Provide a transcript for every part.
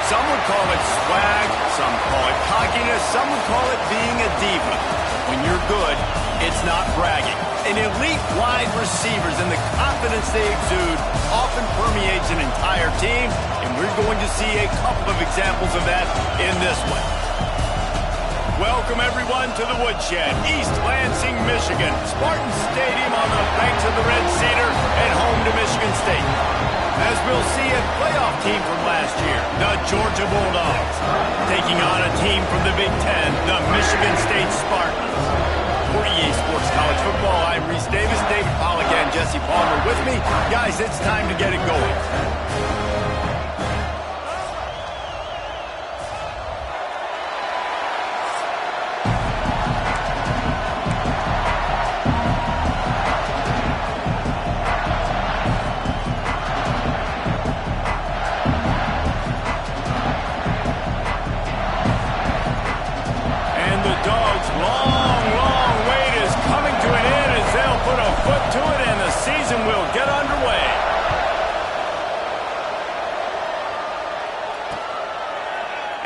Some would call it swag, some call it cockiness, some would call it being a diva. When you're good, it's not bragging. An elite wide receivers and the confidence they exude often permeates an entire team, and we're going to see a couple of examples of that in this one. Welcome, everyone, to the Woodshed, East Lansing, Michigan. Spartan Stadium on the banks of the Red Cedar and home to Michigan State. As we'll see, a playoff team from last year, the Georgia Bulldogs, taking on a team from the Big Ten, the Michigan State Spartans. For EA Sports College Football, I'm Reese Davis, David Pollack, and Jesse Palmer with me. Guys, it's time to get it going.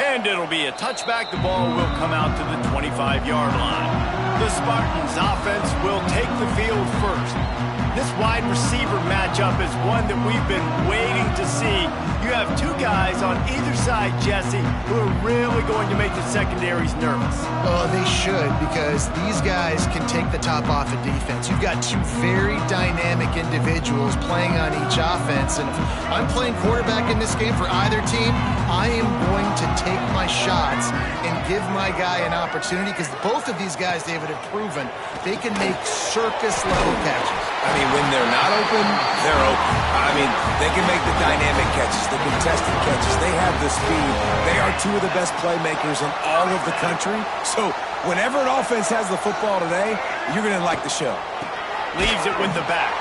And it'll be a touchback. The ball will come out to the 25-yard line. The Spartans offense will take the field first. This wide receiver matchup is one that we've been waiting to see. You have two guys on either side, Jesse, who are really going to make the secondaries nervous. Oh, they should, because these guys can take the top off of defense. You've got two very dynamic individuals playing on each offense, and if I'm playing quarterback in this game for either team, I am going to take my shots and give my guy an opportunity, because both of these guys, David, have proven they can make circus-level catches. I mean, when they're not open, they're open. I mean, they can make the dynamic catches, the contested catches. They have the speed. They are two of the best playmakers in all of the country. So whenever an offense has the football today, you're going to like the show. Leaves it with the back.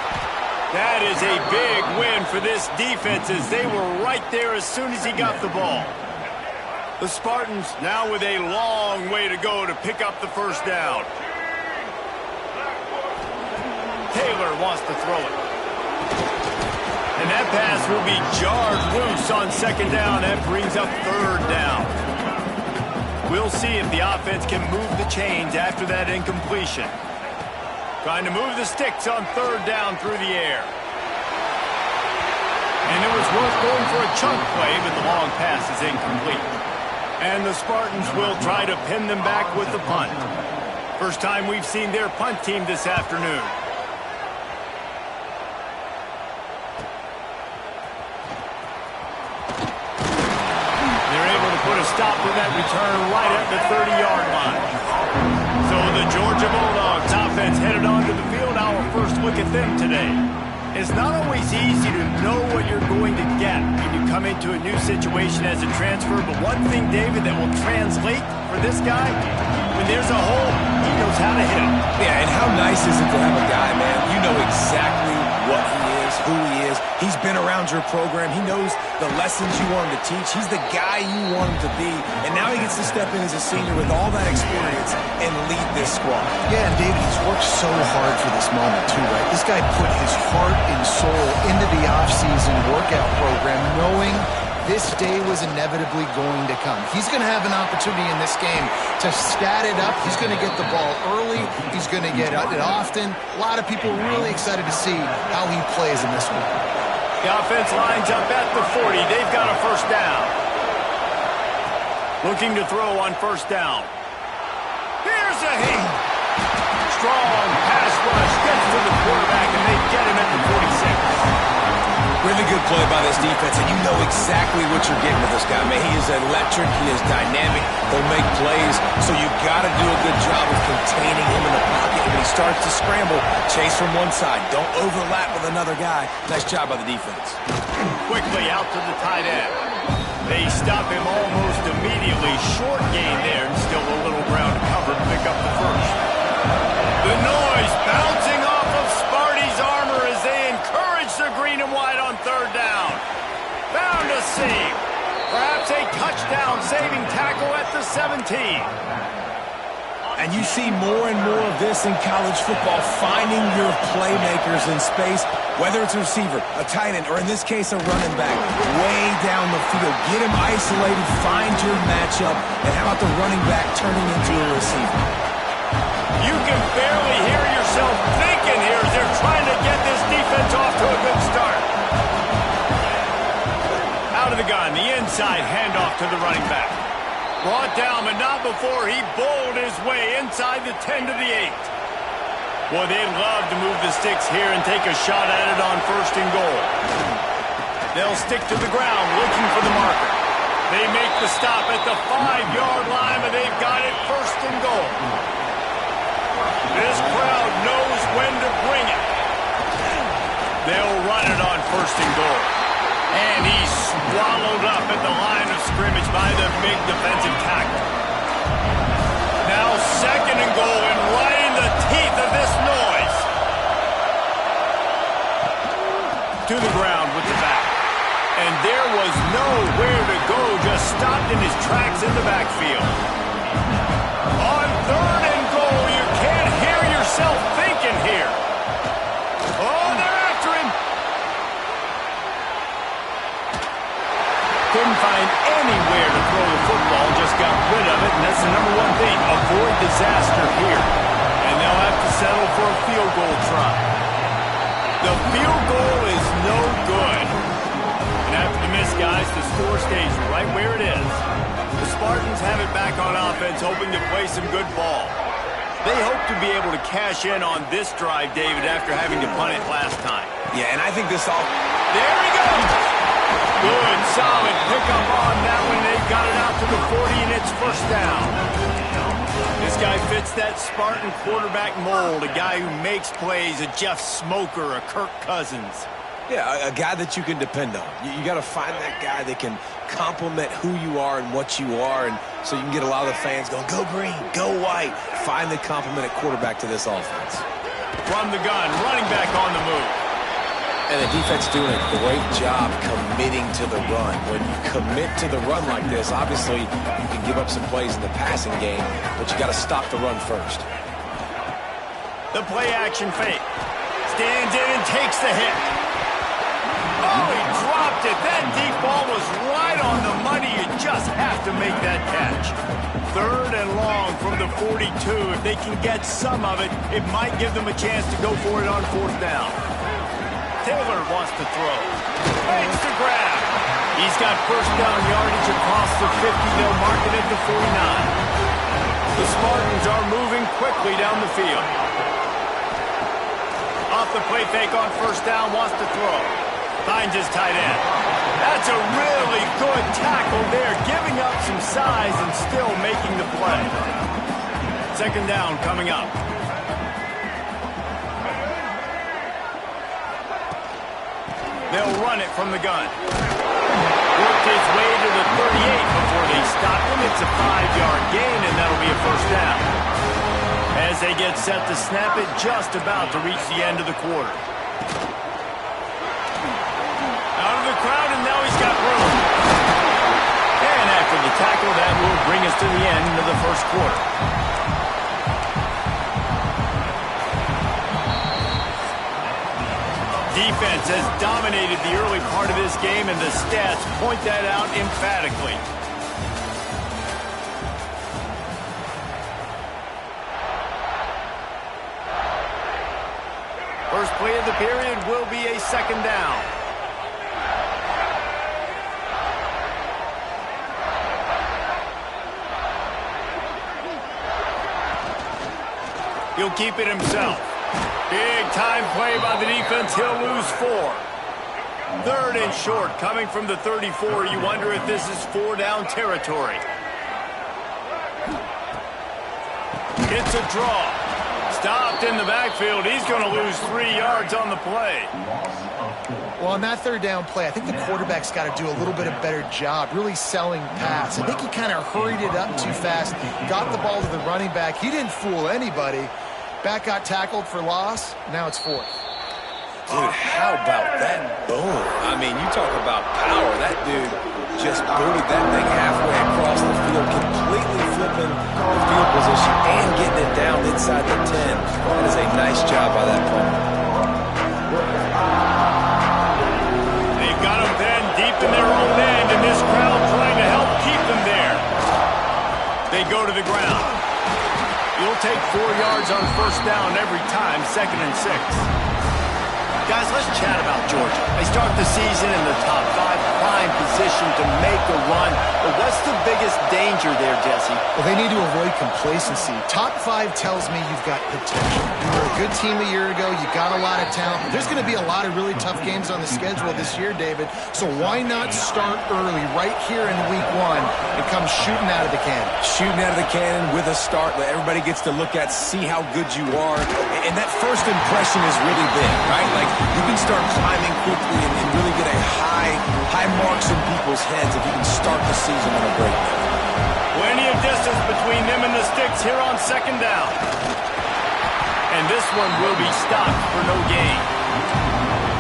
That is a big win for this defense, as they were right there as soon as he got the ball. The Spartans now with a long way to go to pick up the first down. Taylor wants to throw it. And that pass will be jarred loose on second down. That brings up third down. We'll see if the offense can move the chains after that incompletion. Trying to move the sticks on third down through the air. And it was worth going for a chunk play, but the long pass is incomplete. And the Spartans will try to pin them back with the punt. First time we've seen their punt team this afternoon. Stop with that return right at the 30-yard line. So the Georgia Bulldogs offense headed onto the field. Our first look at them today. It's not always easy to know what you're going to get when you come into a new situation as a transfer, but one thing, David, that will translate for this guy, when there's a hole, he knows how to hit it. Yeah, and how nice is it to have a guy, man, you know exactly what he is, who he is. He's been around your program. He knows the lessons you want him to teach. He's the guy you want him to be. And now he gets to step in as a senior with all that experience and lead this squad. Yeah, and David, he's worked so hard for this moment too, right? This guy put his heart and soul into the offseason workout program, knowing this day was inevitably going to come. He's going to have an opportunity in this game to stat it up. He's going to get the ball early. He's going to get it often. A lot of people really excited to see how he plays in this one. The offense lines up at the 40. They've got a first down. Looking to throw on first down. Here's a hit. Strong pass rush. Gets to the quarterback, and they get him at the 46. Really good play by this defense, and you know exactly what you're getting with this guy, man. He is electric. He is dynamic. He'll make plays, so you've got to do a good job of containing him in the pocket. And when he starts to scramble, chase from one side. Don't overlap with another guy. Nice job by the defense. Quickly out to the tight end. They stop him almost immediately. Short gain there, and still a little ground to cover to pick up the first. The noise bouncing off of Sparty's armor as they encourage the green and white on third down. Found a seam. Perhaps a touchdown saving tackle at the 17. And you see more and more of this in college football, finding your playmakers in space, whether it's a receiver, a tight end, or in this case, a running back, way down the field. Get him isolated, find your matchup, and how about the running back turning into a receiver? You can barely hear yourself thinking here as they're trying to get this defense off to a good start. Out of the gun, the inside handoff to the running back. Brought down, but not before he bowled his way inside the 10 to the 8. Boy, they'd love to move the sticks here and take a shot at it on 1st and goal. They'll stick to the ground looking for the marker. They make the stop at the 5-yard line, but they've got it 1st and goal. This crowd knows when to bring it. They'll run it on 1st and goal. And he's swallowed up at the line of scrimmage by the big defensive tackle. Now 2nd and goal, and right in the teeth of this noise. To the ground with the back. And there was nowhere to go, just stopped in his tracks in the backfield. On 3rd and goal, you can't hear yourself thinking here. Oh, they're after him. Couldn't find anywhere to throw the football, just got rid of it, and that's the number one thing. Avoid disaster here. And they'll have to settle for a field goal try. The field goal is no good. And after the miss, guys, the score stays right where it is. The Spartans have it back on offense, hoping to play some good ball. They hope to be able to cash in on this drive, David, after having to punt it last time. Yeah, and I think this all... There he goes! Good, solid pickup on that one. They got it out to the 40, and it's 1st down. This guy fits that Spartan quarterback mold, a guy who makes plays, a Jeff Smoker, a Kirk Cousins. Yeah, a guy that you can depend on. You got to find that guy that can complement who you are and what you are, and so you can get a lot of the fans going, go green, go white. Find the complement at quarterback to this offense. From the gun, running back on the move. And the defense doing a great job committing to the run. When you commit to the run like this, obviously you can give up some plays in the passing game, but you got to stop the run first. The play action fake. Stands in and takes the hit. Oh, he dropped it. That deep ball was right on the money. You just have to make that catch. 3rd and long from the 42. If they can get some of it, it might give them a chance to go for it on 4th down. Taylor wants to throw. Makes the grab. He's got 1st down yardage across the 50. They'll mark it at the 49. The Spartans are moving quickly down the field. Off the play fake on 1st down, wants to throw. Finds his tight end. That's a really good tackle there, giving up some size and still making the play. 2nd down coming up. They'll run it from the gun. Worked his way to the 38 before they stopped him. It's a 5-yard gain, and that'll be a 1st down. As they get set to snap it, just about to reach the end of the quarter. Out of the crowd, and now he's got room. And after the tackle, that will bring us to the end of the 1st quarter. Defense has dominated the early part of this game, and the stats point that out emphatically. First play of the period will be a 2nd down. He'll keep it himself. Big time play by the defense. He'll lose 4. 3rd and short coming from the 34. You wonder if this is 4-down territory. It's a draw. Stopped in the backfield. He's going to lose 3 yards on the play. Well, on that 3rd down play, I think the quarterback's got to do a little bit of better job really selling pass. I think he kind of hurried it up too fast, got the ball to the running back. He didn't fool anybody. Back got tackled for loss. Now it's 4th. Dude, how about that boom? I mean, you talk about power. That dude just booted that thing halfway across the field, completely flipping the field position and getting it down inside the 10. That is a nice job by that punter. They've got them then deep in their own end, and this crowd trying to help keep them there. They go to the ground. You'll take 4 yards on first down every time, 2nd and 6. Guys, let's chat about Georgia. They start the season in the top 5, prime position to make a run. But what's the biggest danger there, Jesse? Well, they need to avoid complacency. Top 5 tells me you've got potential. You were a good team a year ago. You got a lot of talent. There's going to be a lot of really tough games on the schedule this year, David. So why not start early right here in week 1 and come shooting out of the cannon? Shooting out of the cannon with a start that everybody gets to look at, see how good you are. And that first impression is really big, right? Like, you can start climbing quickly and really get a high marks in people's heads if you can start the season on a great note. Plenty of distance between them and the sticks here on 2nd down. And this one will be stopped for no gain.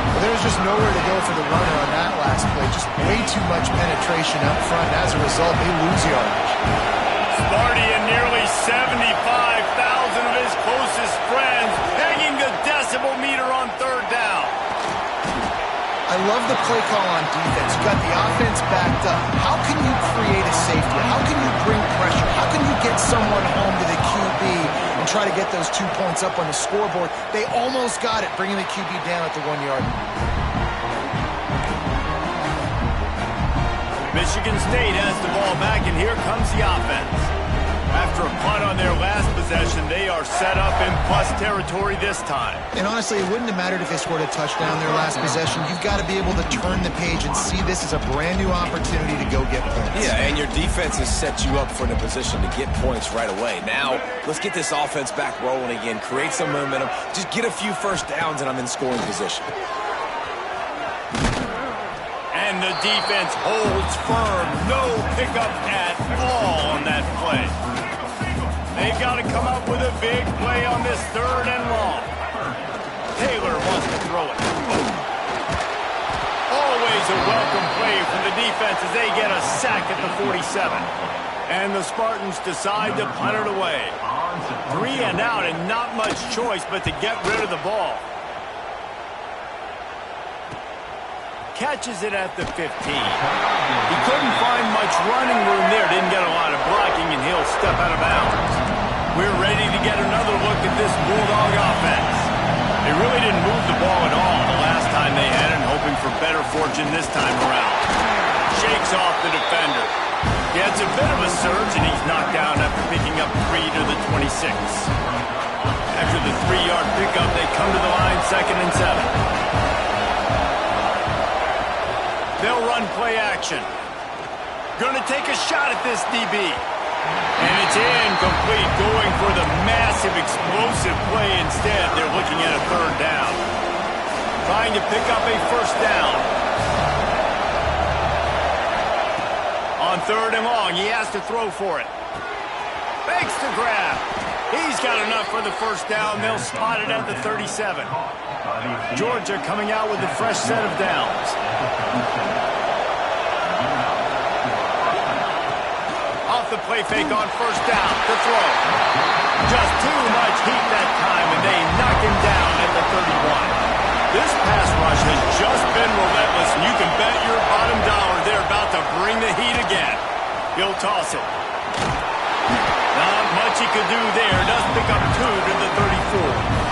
Well, there's just nowhere to go for the runner on that last play. Just way too much penetration up front. And as a result, they lose yardage. Sparty and nearly 75,000 of his closest friends hanging the decibel meter on 3rd down. I love the play call on defense. You got the offense backed up. How can you create a safety? How can you bring pressure? How can you get someone home to the QB and try to get those 2 points up on the scoreboard? They almost got it, bringing the QB down at the 1-yard line. Michigan State has the ball back, and here comes the offense. After a punt on their last possession, they are set up in plus territory this time. And honestly, it wouldn't have mattered if they scored a touchdown their last possession. You've got to be able to turn the page and see this as a brand new opportunity to go get points. Yeah, and your defense has set you up for the position to get points right away. Now, let's get this offense back rolling again, create some momentum, just get a few first downs, and I'm in scoring position. And the defense holds firm. No pickup at all on that play. They've got to come up with a big play on this 3rd and long. Taylor wants to throw it. Always a welcome play from the defense as they get a sack at the 47. And the Spartans decide to punt it away. 3 and out and not much choice but to get rid of the ball. Catches it at the 15. He couldn't find much running room there. Didn't get a lot of blocking, and he'll step out of bounds. We're ready to get another look at this Bulldog offense. They really didn't move the ball at all the last time they had it, hoping for better fortune this time around. Shakes off the defender. Gets a bit of a surge, and he's knocked down after picking up 3 to the 26. After the 3-yard pickup, they come to the line 2nd and 7. They'll run play action. Going to take a shot at this DB. And it's incomplete, going for the massive explosive play instead. They're looking at a 3rd down. Trying to pick up a first down. On 3rd and long, he has to throw for it. Fakes the grab. He's got enough for the first down. They'll spot it at the 37. Georgia coming out with a fresh set of downs. Off the play fake on first down. The throw. Just too much heat that time, and they knock him down at the 31. This pass rush has just been relentless, and you can bet your bottom dollar they're about to bring the heat again. He'll toss it. Not much he could do there. Does pick up 2 to the 34.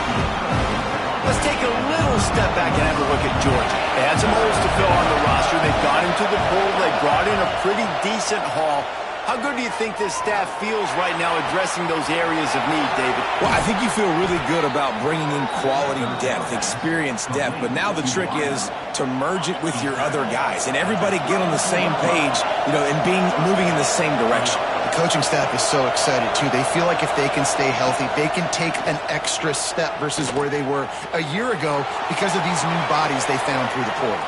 Let's take a little step back and have a look at Georgia. They had some holes to fill on the roster. They've got into the pool. They brought in a pretty decent haul. How good do you think this staff feels right now addressing those areas of need, David? Well, I think you feel really good about bringing in quality depth, experience depth, but now the trick is to merge it with your other guys and everybody get on the same page, and moving in the same direction. The coaching staff is so excited, too. They feel like if they can stay healthy, they can take an extra step versus where they were a year ago because of these new bodies they found through the portal.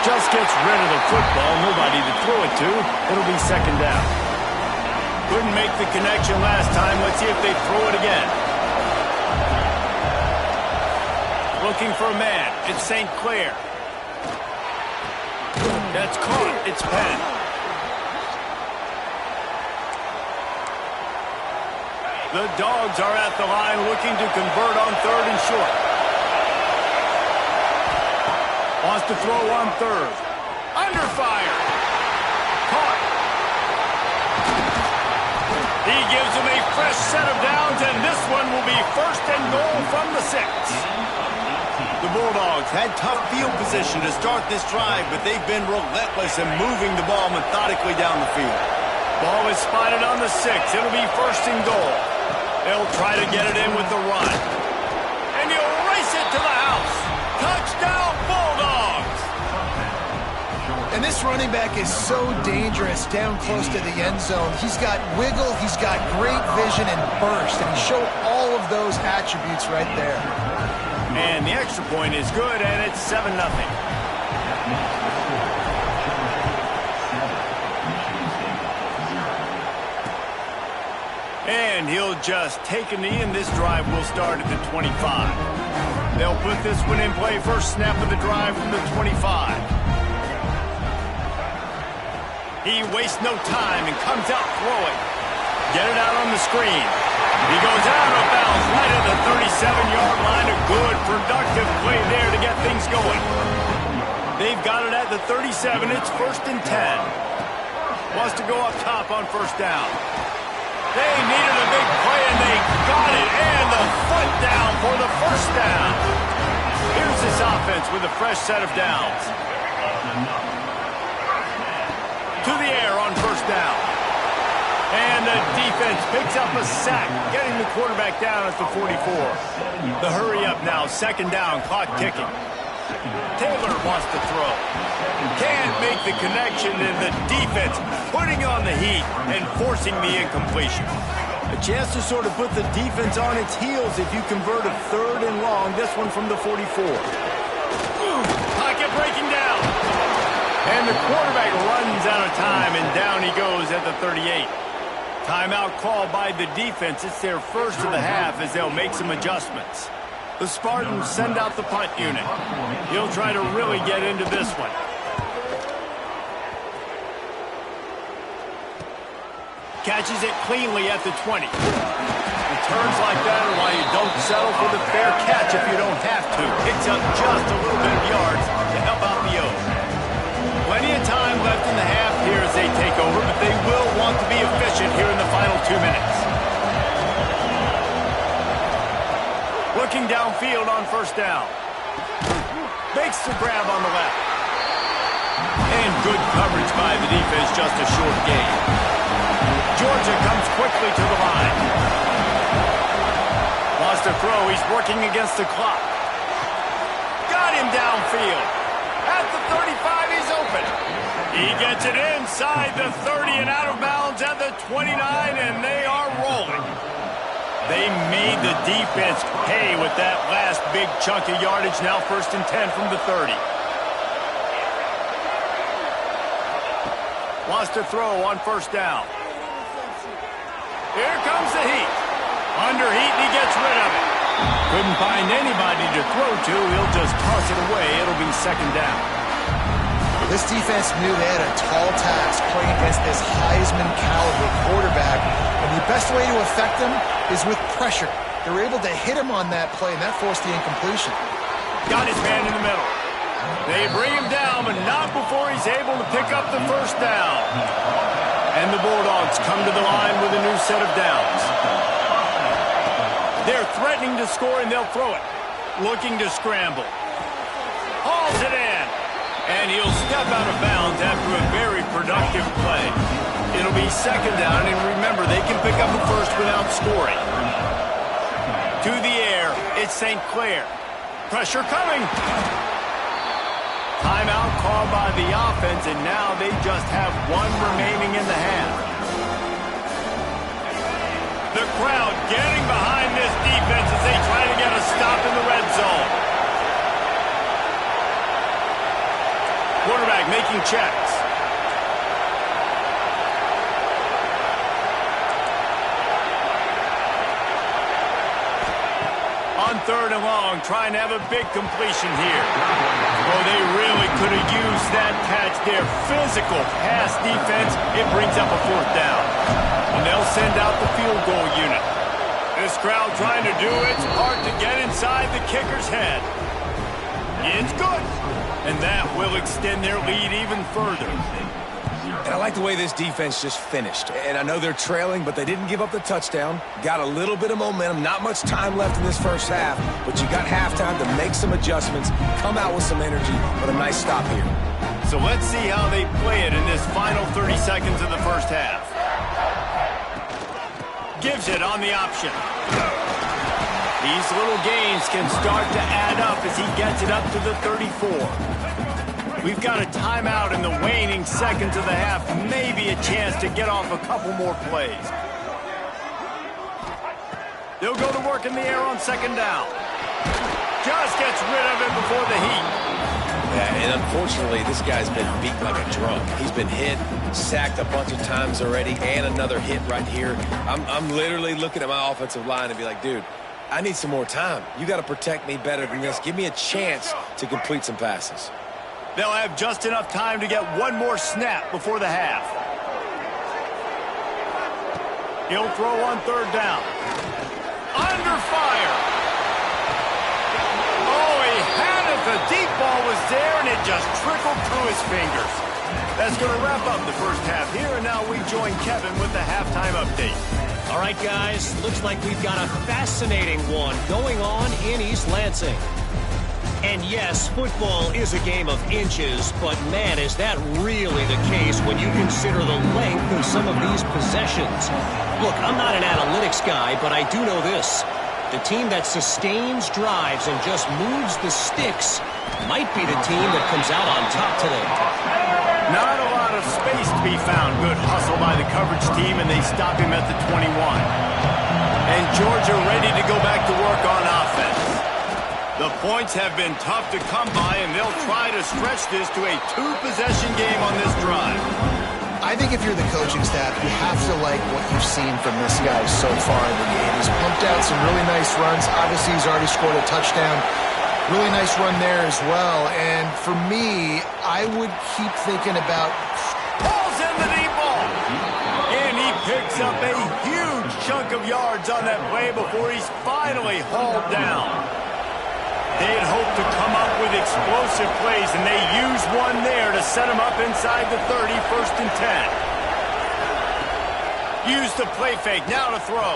Just gets rid of the football. Nobody to throw it to. It'll be 2nd down. Couldn't make the connection last time. Let's see if they throw it again. Looking for a man. It's St. Clair. That's caught. It's Penn. The Dogs are at the line looking to convert on 3rd and short. Wants to throw on 3rd. Under fire. Caught. He gives him a fresh set of downs, and this one will be 1st and goal from the 6. The Bulldogs had tough field position to start this drive, but they've been relentless in moving the ball methodically down the field. Ball is spotted on the 6. It'll be 1st and goal. They'll try to get it in with the run. And he'll race it to the house. Touchdown, Bulldogs! And this running back is so dangerous down close to the end zone. He's got wiggle, he's got great vision and burst, and he showed all of those attributes right there. And the extra point is good, and it's 7-0. And he'll just take a knee, and this drive will start at the 25. They'll put this one in play. First snap of the drive from the 25. He wastes no time and comes out throwing. Get it out on the screen. He goes out of bounds right at the 37-yard line. A good, productive play there to get things going. They've got it at the 37. It's 1st and 10. Wants to go up top on 1st down. They needed a big play, and they got it. And the foot down for the 1st down. Here's this offense with a fresh set of downs. To the air on 1st down. And the defense picks up a sack, getting the quarterback down at the 44. The hurry up now, 2nd down, clock ticking. Taylor wants to throw. Can't make the connection, and the defense putting on the heat and forcing the incompletion. A chance to sort of put the defense on its heels if you convert a 3rd and long. This one from the 44. Pocket breaking down. And the quarterback runs out of time, and down he goes at the 38. Timeout called by the defense. It's their first of the half as they'll make some adjustments. The Spartans send out the punt unit. He'll try to really get into this one. Catches it cleanly at the 20. Returns like that are why you don't settle for the fair catch if you don't have to. Picks up just a little bit of yards to help out the O's. Plenty of time left in the half here as they take over, but they will want to be efficient here in the final 2 minutes. Looking downfield on 1st down. Makes the grab on the left. And good coverage by the defense, just a short gain. Georgia comes quickly to the line. Wants to throw, he's working against the clock. Got him downfield. At the 35, he's open. He gets it inside the 30 and out of bounds at the 29, and they are rolling. They made the defense pay with that last big chunk of yardage. Now 1st and 10 from the 30. Wants to throw on 1st down. Here comes the heat. Under heat, and he gets rid of it. Couldn't find anybody to throw to. He'll just toss it away. It'll be 2nd down. This defense knew they had a tall task playing against this Heisman-caliber quarterback, and the best way to affect him is with pressure. They were able to hit him on that play, and that forced the incompletion. Got his man in the middle. They bring him down, but not before he's able to pick up the 1st down. And the Bulldogs come to the line with a new set of downs. They're threatening to score, and they'll throw it. Looking to scramble. Hauls it in. And he'll step out of bounds after a very productive play. It'll be 2nd down, and remember, they can pick up a 1st without scoring. To the air, it's St. Clair. Pressure coming. Timeout called by the offense, and now they just have 1 remaining in the half. The crowd getting behind this defense as they try to get a stop in the red zone. Quarterback making checks. On On 3rd and long, trying to have a big completion here. Oh, they really could have used that catch there. Physical pass defense. It brings up a 4th down. And they'll send out the field goal unit. This crowd trying to do its part to get inside the kicker's head. It's good. And that will extend their lead even further. And I like the way this defense just finished. And I know they're trailing, but they didn't give up the touchdown. Got a little bit of momentum. Not much time left in this first half, but you got halftime to make some adjustments, come out with some energy, but a nice stop here. So let's see how they play it in this final 30 seconds of the first half. Gives it on the option. These little gains can start to add up as he gets it up to the 34. We've got a timeout in the waning seconds of the half. Maybe a chance to get off a couple more plays. They'll go to work in the air on 2nd down. Just gets rid of it before the heat. Yeah, and unfortunately, this guy's been beat like a drum. He's been hit, sacked a bunch of times already, and another hit right here. I'm literally looking at my offensive line and be like, dude, I need some more time. You got to protect me better than this. Give me a chance to complete some passes. They'll have just enough time to get one more snap before the half. He'll throw on 3rd down. Under fire. Oh, he had it. The deep ball was there, and it just trickled through his fingers. That's going to wrap up the first half here, and now we join Kevin with the halftime update. All right, guys, looks like we've got a fascinating one going on in East Lansing. And yes, football is a game of inches, but man, is that really the case when you consider the length of some of these possessions. Look, I'm not an analytics guy, but I do know this. The team that sustains drives and just moves the sticks might be the team that comes out on top today. Not a lot of space to be found. Good hustle by the coverage team, and they stop him at the 21. And Georgia ready to go back to work on offense. The points have been tough to come by, and they'll try to stretch this to a 2-possession game on this drive. I think if you're the coaching staff, you have to like what you've seen from this guy so far in the game. He's pumped out some really nice runs. Obviously, he's already scored a touchdown. Really nice run there as well. And for me, I would keep thinking about... Pulls in the deep ball. And he picks up a huge chunk of yards on that play before he's finally hauled down. They had hoped to come up with explosive plays, and they used one there to set him up inside the 30, 1st and 10. Use the play fake, now to throw.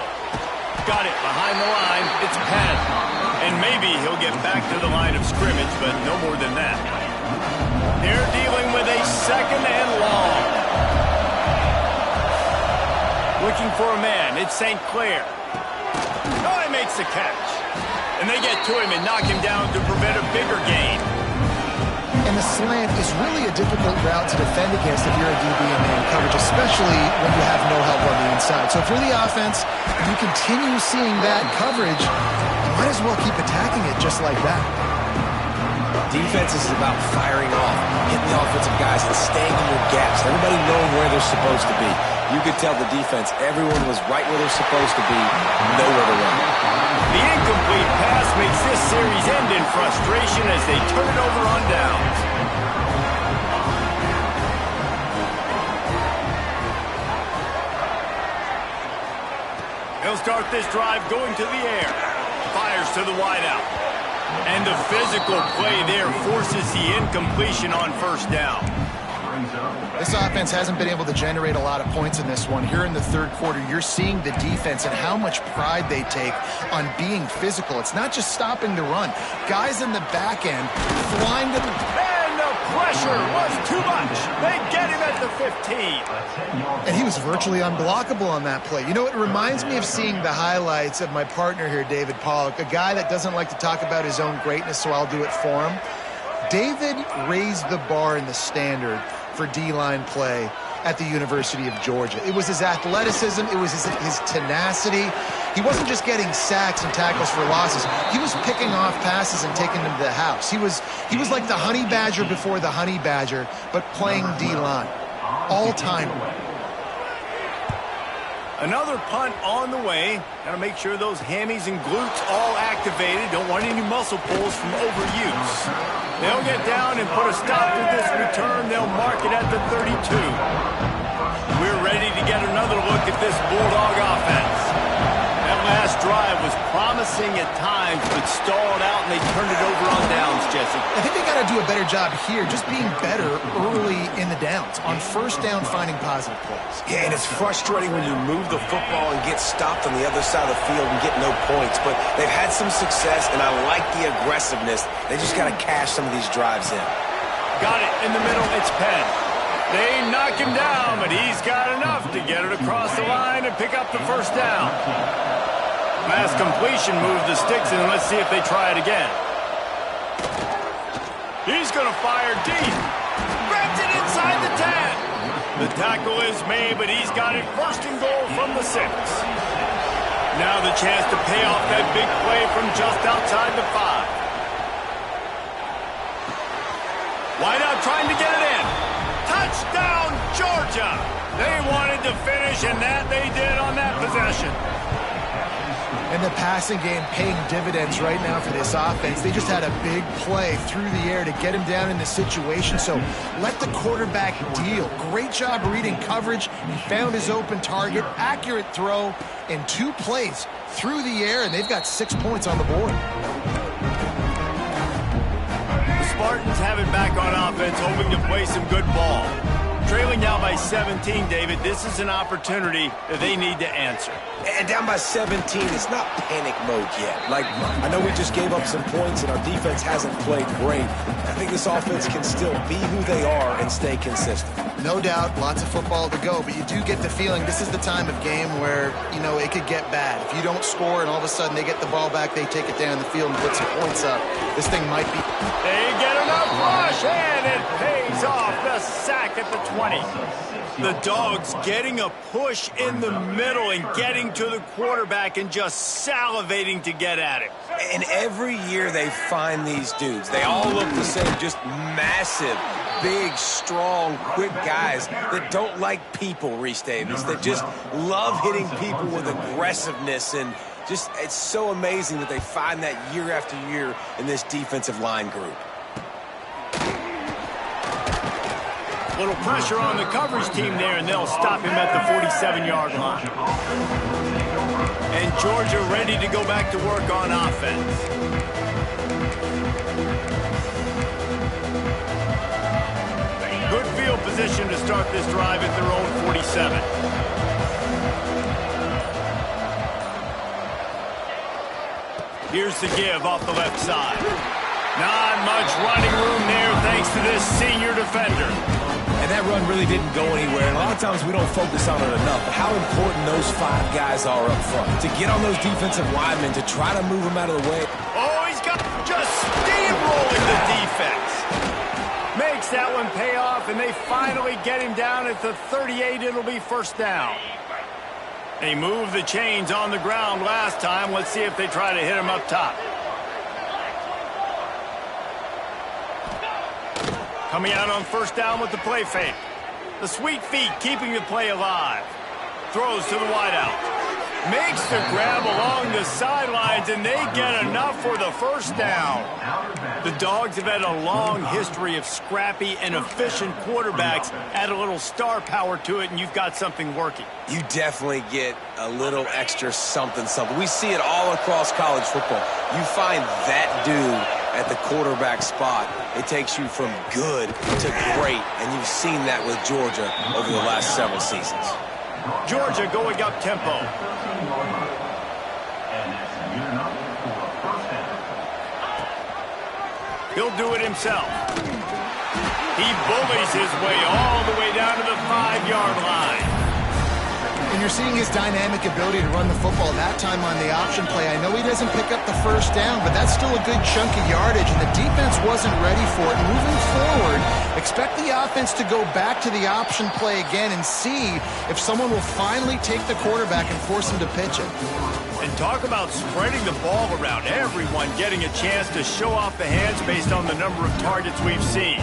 Got it behind the line, it's Penn. And maybe he'll get back to the line of scrimmage, but no more than that. They're dealing with a 2nd and long. Looking for a man, it's St. Clair. Oh, he makes the catch. And they get to him and knock him down to prevent a bigger gain. And the slant is really a difficult route to defend against if you're a DB in man coverage, especially when you have no help on the inside. So if you're the offense, you continue seeing that coverage, you might as well keep attacking it just like that. Defense is about firing off, hitting the offensive guys, and staying in your gaps. Everybody knowing where they're supposed to be. You could tell the defense, everyone was right where they're supposed to be, nowhere to run. The incomplete pass makes this series end in frustration as they turn it over on downs. He'll start this drive going to the air. Fires to the wideout. And the physical play there forces the incompletion on 1st down. This offense hasn't been able to generate a lot of points in this one. Here in the 3rd quarter, you're seeing the defense and how much pride they take on being physical. It's not just stopping the run. Guys in the back end flying to the... And the pressure was too much. They get him at the 15. And he was virtually unblockable on that play. You know, it reminds me of seeing the highlights of my partner here, David Pollock, a guy that doesn't like to talk about his own greatness, so I'll do it for him. David raised the bar in the standard for D-line play at the University of Georgia. It was his athleticism. It was his tenacity. He wasn't just getting sacks and tackles for losses. He was picking off passes and taking them to the house. He was like the honey badger before the honey badger, but playing D-line. All-time. Another punt on the way. Got to make sure those hammies and glutes all activated. Don't want any muscle pulls from overuse. They'll get down and put a stop to this return. They'll mark it at the 32. We're ready to get another look at this Bulldog offense. That last drive was promising at times, but stalled out, and they turned it over on downs, Jesse. I think they got to do a better job here, just being better early in the downs. On first down, finding positive plays. Yeah, and it's frustrating when you move the football and get stopped on the other side of the field and get no points. But they've had some success, and I like the aggressiveness. They just got to cash some of these drives in. Got it in the middle. It's Penn. They knock him down, but he's got enough to get it across the line and pick up the first down. Last completion moved the sticks, and let's see if they try it again. He's going to fire deep. Grabs it inside the 10. The tackle is made, but he's got it first and goal from the 6. Now the chance to pay off that big play from just outside the 5. Wide out trying to get it in. Touchdown, Georgia! They wanted to finish, and that they did on that possession. And the passing game paying dividends right now for this offense. They just had a big play through the air to get him down in the situation. So let the quarterback deal. Great job reading coverage. He found his open target. Accurate throw in 2 plays through the air, and they've got 6 points on the board. The Spartans have it back on offense, hoping to play some good ball. Trailing now by 17, David. This is an opportunity that they need to answer. And down by 17, it's not panic mode yet. Like, I know we just gave up some points and our defense hasn't played great. I think this offense can still be who they are and stay consistent. No doubt, lots of football to go, but you do get the feeling this is the time of game where, you know, it could get bad. If you don't score and all of a sudden they get the ball back, they take it down the field and put some points up, this thing might be... They get enough rush, and it pays off. The sack at the 20. The Dogs getting a push in the middle and getting to the quarterback and just salivating to get at it. And every year they find these dudes. They all look the same, just massive, big, strong, quick guys that don't like people, Reese Davis, that just love hitting people with aggressiveness. And just, it's so amazing that they find that year after year in this defensive line group. Little pressure on the coverage team there, and they'll stop him at the 47-yard line. And Georgia ready to go back to work on offense. Good field position to start this drive at their own 47. Here's the give off the left side. Not much running room there thanks to this senior defender. And that run really didn't go anywhere. And a lot of times we don't focus on it enough. But how important those 5 guys are up front. To get on those defensive linemen, to try to move them out of the way. Oh, he's got just steamrolling the defense. Makes that one pay off, and they finally get him down at the 38. It'll be first down. They moved the chains on the ground last time. Let's see if they try to hit him up top. Coming out on first down with the play fake. The sweet feet keeping the play alive. Throws to the wideout. Makes the grab along the sidelines, and they get enough for the first down. The Dogs have had a long history of scrappy and efficient quarterbacks. Add a little star power to it, and you've got something working. You definitely get a little extra something. We see it all across college football. You find that dude at the quarterback spot, it takes you from good to great, and you've seen that with Georgia over the last several seasons. Georgia going up tempo. He'll do it himself. He bullies his way all the way down to the 5-yard line. And you're seeing his dynamic ability to run the football that time on the option play. I know he doesn't pick up the first down, but that's still a good chunk of yardage, and the defense wasn't ready for it. Moving forward, expect the offense to go back to the option play again and see if someone will finally take the quarterback and force him to pitch it. And talk about spreading the ball around. Everyone getting a chance to show off the hands based on the number of targets we've seen.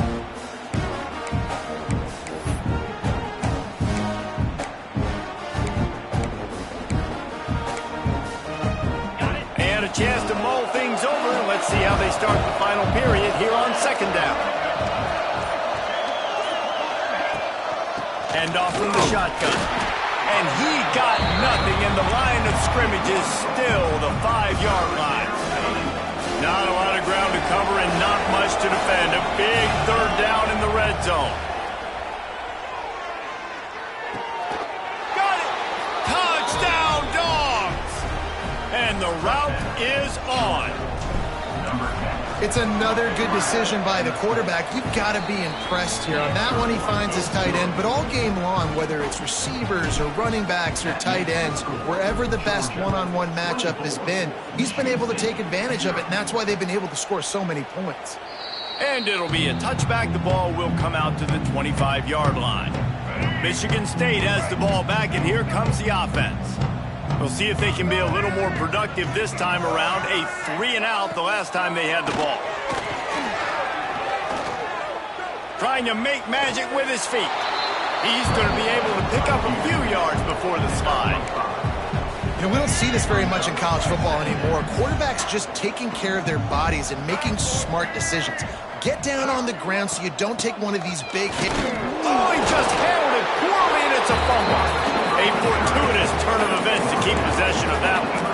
chance to mull things over. Let's see how they start the final period here on second down. Hand off from the shotgun. And he got nothing, and the line of scrimmage is still the 5-yard line. Not a lot of ground to cover and not much to defend. A big third down in the red zone. Got it! Touchdown, Dogs! And the route is on. It's another good decision by the quarterback. You've got to be impressed here. On that one, he finds his tight end. But all game long, whether it's receivers or running backs or tight ends, wherever the best one-on-one matchup has been, he's been able to take advantage of it, and that's why they've been able to score so many points. And it'll be a touchback. The ball will come out to the 25-yard line. Michigan State has the ball back, and here comes the offense. We'll see if they can be a little more productive this time around. A 3-and-out the last time they had the ball. Trying to make magic with his feet. He's going to be able to pick up a few yards before the slide. You know, we don't see this very much in college football anymore. Quarterbacks just taking care of their bodies and making smart decisions. Get down on the ground so you don't take one of these big hits. Oh, he just handled it poorly, and it's a fumble. A fortuitous turn of events to keep possession of that one.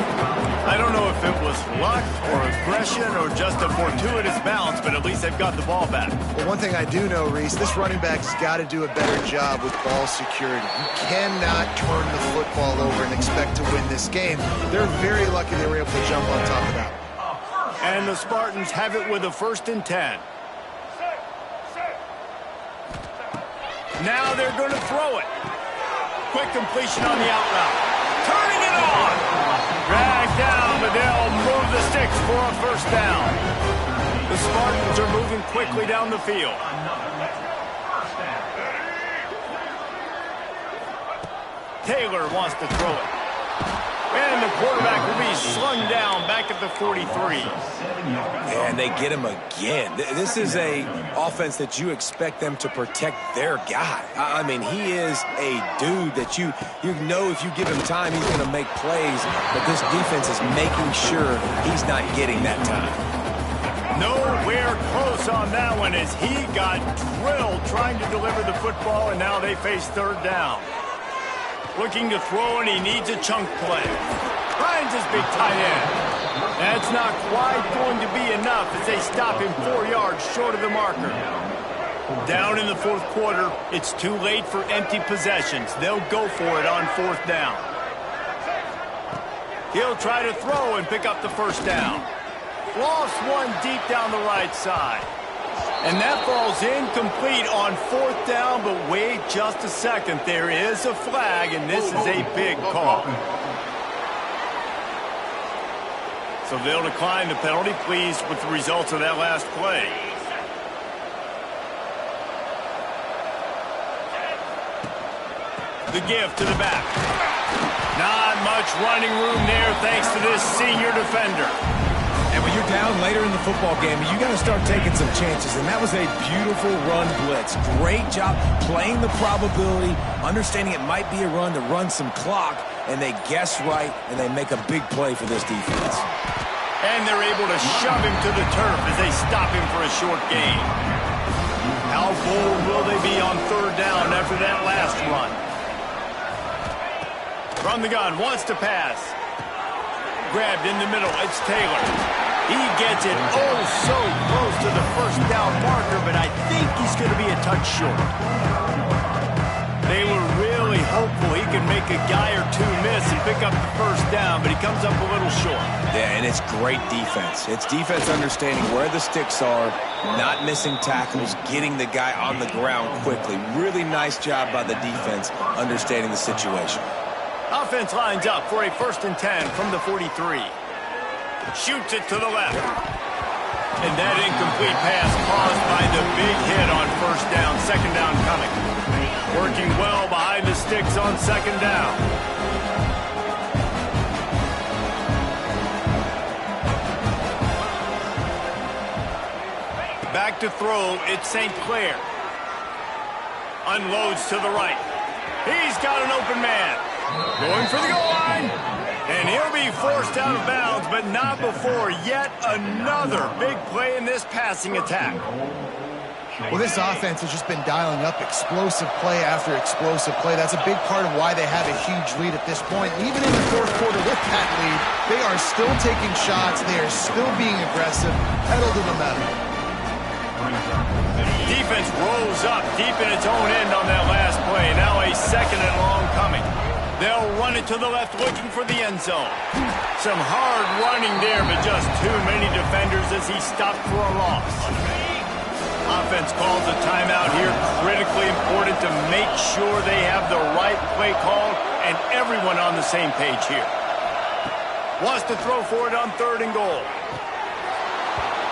I don't know if it was luck or aggression or just a fortuitous bounce, but at least they've got the ball back. Well, one thing I do know, Reese, this running back's got to do a better job with ball security. You cannot turn the football over and expect to win this game. They're very lucky they were able to jump on top of that. And the Spartans have it with a 1st and 10. Now they're going to throw it. Quick completion on the out route. Turning it on. Dragged down, but they'll move the sticks for a 1st down. The Spartans are moving quickly down the field. Taylor wants to throw it. And the quarterback will be slung down back at the 43. And they get him again. This is a offense that you expect them to protect their guy. I mean, he is a dude that you know if you give him time, he's going to make plays. But this defense is making sure he's not getting that time. Nowhere close on that one as he got drilled trying to deliver the football, and now they face 3rd down. Looking to throw, and he needs a chunk play. Finds his big tight end. That's not quite going to be enough as they stop him 4 yards short of the marker. Down in the 4th quarter, it's too late for empty possessions. They'll go for it on 4th down. He'll try to throw and pick up the 1st down. Lost one deep down the right side. And that falls incomplete on 4th down, but wait just a second. There is a flag, and this is a big call. So they'll decline the penalty, pleased with the results of that last play. The give to the back. Not much running room there thanks to this senior defender. And when you're down later in the football game, you got to start taking some chances. And that was a beautiful run blitz. Great job playing the probability, understanding it might be a run to run some clock, and they guess right, and they make a big play for this defense. And they're able to shove him to the turf as they stop him for a short gain. How bold will they be on 3rd down after that last run? From the gun, wants to pass. Grabbed in the middle, it's Taylor. He gets it oh so close to the 1st down marker, but I think he's going to be a touch short. They were really hopeful he could make a guy or two miss and pick up the 1st down, but he comes up a little short. Yeah, and it's great defense. It's defense understanding where the sticks are, not missing tackles, getting the guy on the ground quickly. Really nice job by the defense understanding the situation. Offense lines up for a 1st and 10 from the 43. Shoots it to the left. And that incomplete pass caused by the big hit on 1st down. 2nd down coming. Working well behind the sticks on 2nd down. Back to throw, it's St. Clair. Unloads to the right. He's got an open man. Going for the goal line. And he'll be forced out of bounds, but not before yet another big play in this passing attack. Well, this offense has just been dialing up explosive play after explosive play. That's a big part of why they have a huge lead at this point. Even in the fourth quarter with that lead, they are still taking shots. They are still being aggressive. Pedal to the metal. Defense rolls up deep in its own end on that last play. Now a second and long coming. They'll run it to the left looking for the end zone. Some hard running there, but just too many defenders as he stopped for a loss. Offense calls a timeout here. Critically important to make sure they have the right play call and everyone on the same page here. Wants to throw for it on 3rd and goal.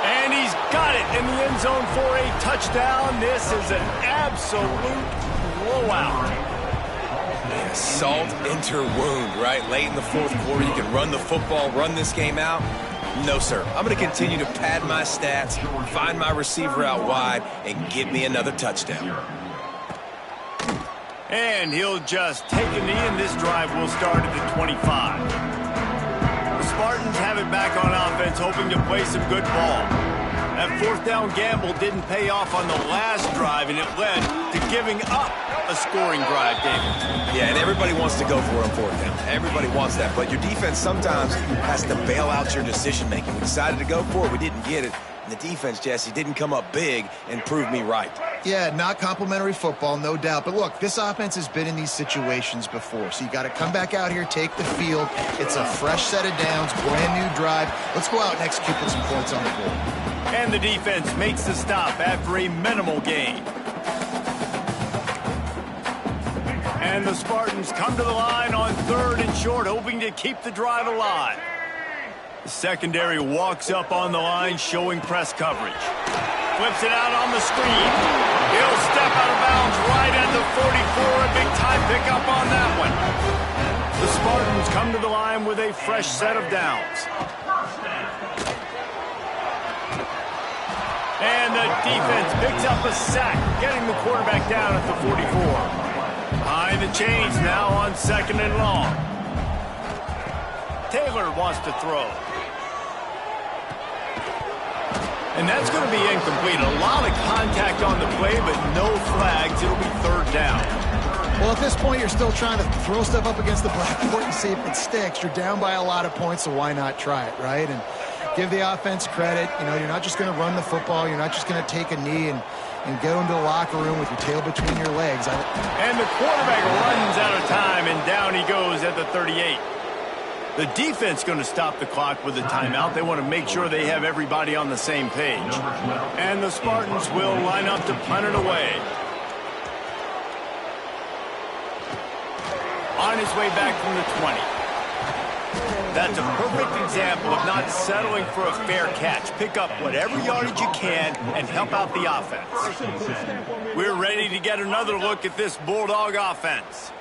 And he's got it in the end zone for a touchdown. This is an absolute blowout. Yeah, salt into wound, right? Late in the fourth quarter, you can run the football, run this game out. No, sir. I'm going to continue to pad my stats, find my receiver out wide, and get me another touchdown. And he'll just take a knee, and this drive will start at the 25. The Spartans have it back on offense, hoping to play some good ball. That 4th down gamble didn't pay off on the last drive, and it led to giving up a scoring drive, David. Yeah, and everybody wants to go for it on 4th down. Everybody wants that, but your defense sometimes has to bail out your decision-making. We decided to go for it. We didn't get it. And the defense, Jesse, didn't come up big and prove me right. Yeah, not complimentary football, no doubt. But look, this offense has been in these situations before. So you got to come back out here, take the field. It's a fresh set of downs, brand new drive. Let's go out and execute with some points on the board. And the defense makes the stop after a minimal gain. And the Spartans come to the line on 3rd and short, hoping to keep the drive alive. The secondary walks up on the line, showing press coverage. Flips it out on the screen. He'll step out of bounds right at the 44. A big time pickup on that one. The Spartans come to the line with a fresh set of downs. And the defense picks up a sack, getting the quarterback down at the 44. Behind the chains now on 2nd and long. Taylor wants to throw. And that's going to be incomplete. A lot of contact on the play, but no flags. It'll be 3rd down. Well, at this point, you're still trying to throw stuff up against the blackboard and see if it sticks. You're down by a lot of points, so why not try it, right? And give the offense credit. You know, you're not just going to run the football. You're not just going to take a knee and go into the locker room with your tail between your legs. And the quarterback runs out of time, and down he goes at the 38. The defense going to stop the clock with a timeout. They want to make sure they have everybody on the same page. And the Spartans will line up to punt it away. On his way back from the 20. That's a perfect example of not settling for a fair catch. Pick up whatever yardage you can and help out the offense. We're ready to get another look at this Bulldog offense.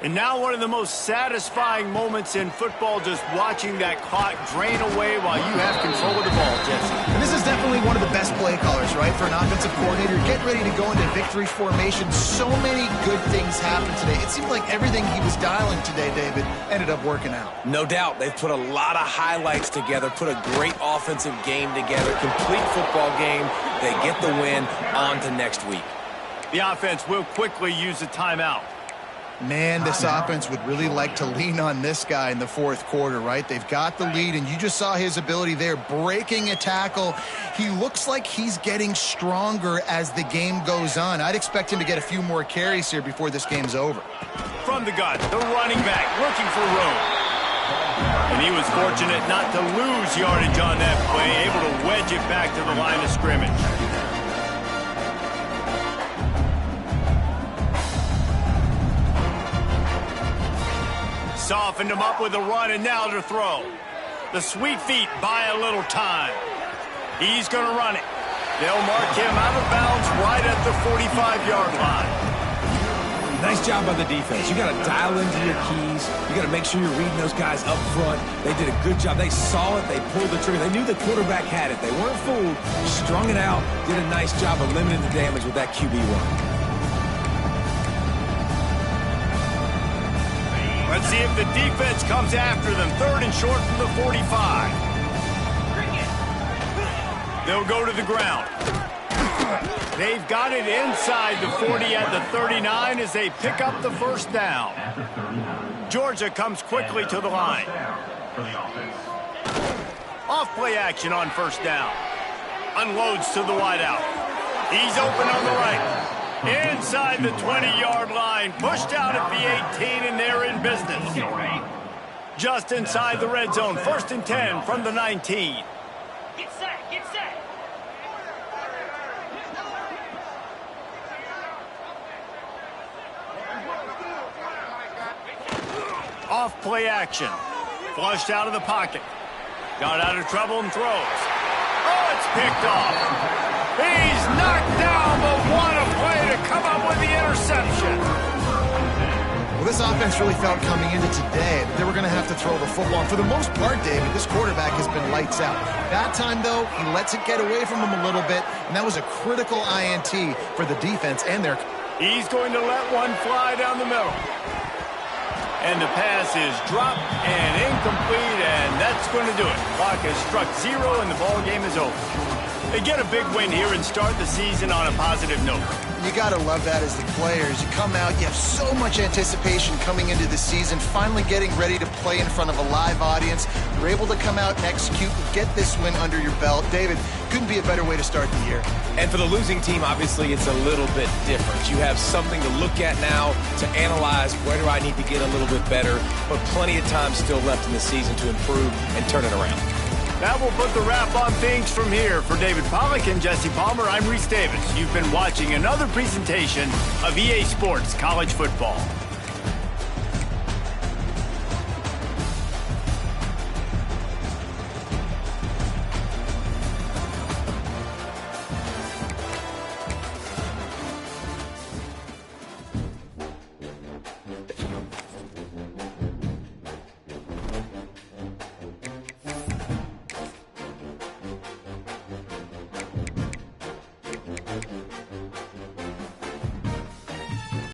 And now one of the most satisfying moments in football, just watching that clock drain away while you have control of the ball, Jesse. And this is definitely one of the best play callers, right, for an offensive coordinator. Getting ready to go into victory formation. So many good things happened today. It seemed like everything he was dialing today, David, ended up working out. No doubt. They've put a lot of highlights together, put a great offensive game together, complete football game. They get the win. On to next week. The offense will quickly use a timeout. Man, this offense would really like to lean on this guy in the fourth quarter, right? They've got the lead, and you just saw his ability there, breaking a tackle. He looks like he's getting stronger as the game goes on. I'd expect him to get a few more carries here before this game's over. From the gun, the running back looking for room. And he was fortunate not to lose yardage on that play, able to wedge it back to the line of scrimmage. Softened him up with a run, and now to throw. The sweet feet buy a little time. He's going to run it. They'll mark him out of bounds right at the 45-yard line. Nice job by the defense. You got to dial into your keys. You got to make sure you're reading those guys up front. They did a good job. They saw it. They pulled the trigger. They knew the quarterback had it. They weren't fooled. Strung it out. Did a nice job of limiting the damage with that QB run. Let's Let's see if the defense comes after them. 3rd and short from the 45. They'll go to the ground. They've got it inside the 40 at the 39 as they pick up the first down. Georgia comes quickly to the line. Off-play action on first down. Unloads to the wideout. He's open on the right. Inside the 20-yard line. Pushed out at the 18, and they're in business. Just inside the red zone. 1st and 10 from the 19. Get set, get set. Off-play action. Flushed out of the pocket. Got out of trouble and throws. Oh, it's picked off. He's knocked down, but what a play to come up with the interception. Well, this offense really felt coming into today that they were going to have to throw the football. And for the most part, David, this quarterback has been lights out. That time, though, he lets it get away from him a little bit, and that was a critical INT for the defense and their... He's going to let one fly down the middle. And the pass is dropped and incomplete, and that's going to do it. Clock has struck 0, and the ball game is over. They get a big win here and start the season on a positive note. You got to love that as the players. You come out, you have so much anticipation coming into the season, finally getting ready to play in front of a live audience. You're able to come out and execute and get this win under your belt. David, couldn't be a better way to start the year. And for the losing team, obviously, it's a little bit different. You have something to look at now to analyze where do I need to get a little bit better, but plenty of time still left in the season to improve and turn it around. That will put the wrap on things from here. For David Pollack and Jesse Palmer, I'm Reese Davis. You've been watching another presentation of EA Sports College Football.